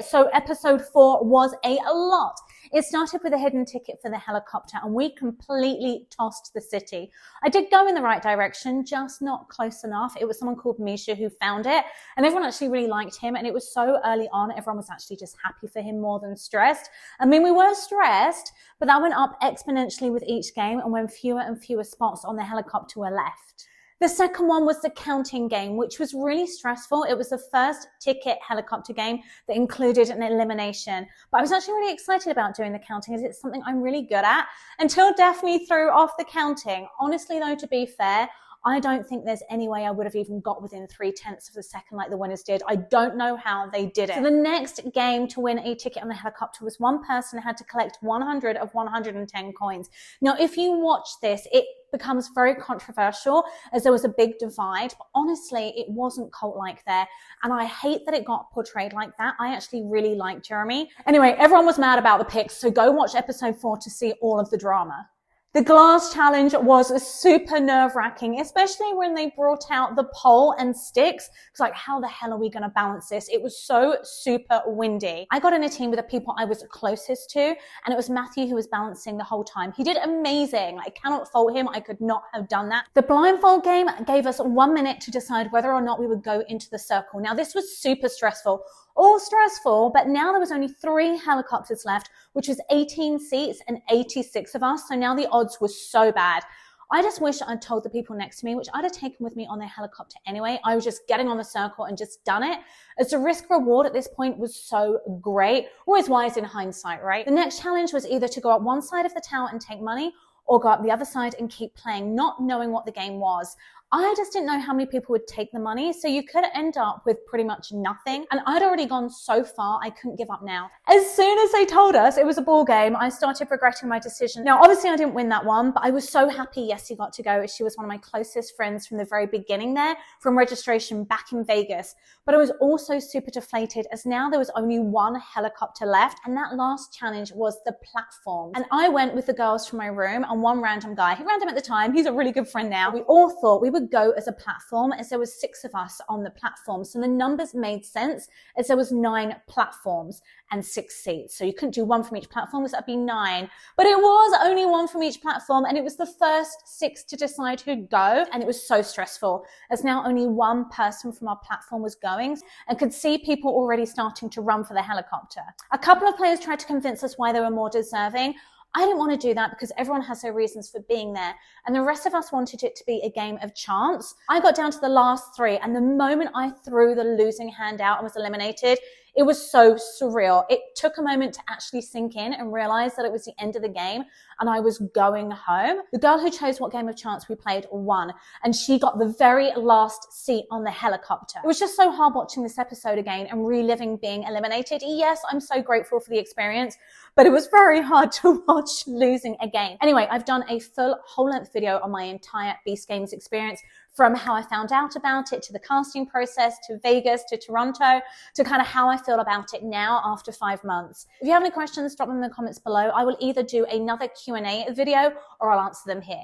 So episode 4 was a lot. It started with a hidden ticket for the helicopter and we completely tossed the city. I did go in the right direction, just not close enough. It was someone called Misha who found it and everyone actually really liked him, and it was so early on, everyone was actually just happy for him more than stressed. I mean, we were stressed, but that went up exponentially with each game and when fewer and fewer spots on the helicopter were left. The second one was the counting game, which was really stressful. It was the first ticket helicopter game that included an elimination. But I was actually really excited about doing the counting as it's something I'm really good at until Daphne threw off the counting. Honestly, though, to be fair, I don't think there's any way I would have even got within 0.3 of a second like the winners did. I don't know how they did it. So the next game to win a ticket on the helicopter was one person had to collect 100 of 110 coins. Now, if you watch this, it becomes very controversial as there was a big divide, but honestly, it wasn't cult-like there. And I hate that it got portrayed like that. I actually really like Jeremy. Anyway, everyone was mad about the picks, so go watch episode 4 to see all of the drama. The glass challenge was super nerve-wracking, especially when they brought out the pole and sticks. It's like, how the hell are we going to balance this? It was so super windy. I got in a team with the people I was closest to, and it was Matthew who was balancing the whole time. He did amazing. I cannot fault him. I could not have done that. The blindfold game gave us 1 minute to decide whether or not we would go into the circle. Now, this was super stressful. All stressful, but now there was only 3 helicopters left, which was 18 seats and 86 of us. So now the odds were so bad. I just wish I'd told the people next to me, which I'd have taken with me on their helicopter anyway. I was just getting on the circle and just done it, as the risk reward at this point was so great. Always wise in hindsight, right? The next challenge was either to go up one side of the tower and take money, or go up the other side and keep playing, not knowing what the game was. I just didn't know how many people would take the money, so you could end up with pretty much nothing. And I'd already gone so far, I couldn't give up now. As soon as they told us it was a ball game, I started regretting my decision. Now, obviously I didn't win that one, but I was so happy Yessie got to go, as she was one of my closest friends from the very beginning there, from registration back in Vegas. But I was also super deflated, as now there was only 1 helicopter left, and that last challenge was the platform. And I went with the girls from my room and one random guy. He random at the time, he's a really good friend now. We all thought we would go as a platform, as there was 6 of us on the platform. So the numbers made sense, as there was 9 platforms and 6 seats. So you couldn't do 1 from each platform, so that'd be 9. But it was only 1 from each platform, and it was the first 6 to decide who'd go. And it was so stressful, as now only 1 person from our platform was going, and could see people already starting to run for the helicopter. A couple of players tried to convince us why they were more deserving. I didn't want to do that because everyone has their reasons for being there, and the rest of us wanted it to be a game of chance. I got down to the last 3, and the moment I threw the losing hand out and was eliminated, it was so surreal. It took a moment to actually sink in and realize that it was the end of the game and I was going home. The girl who chose what game of chance we played won, and she got the very last seat on the helicopter. It was just so hard watching this episode again and reliving being eliminated. Yes, I'm so grateful for the experience, but it was very hard to watch losing again. Anyway, I've done a full whole-length video on my entire Beast Games experience, from how I found out about it, to the casting process, to Vegas, to Toronto, to kind of how I feel about it now after 5 months. If you have any questions, drop them in the comments below. I will either do another Q&A video or I'll answer them here.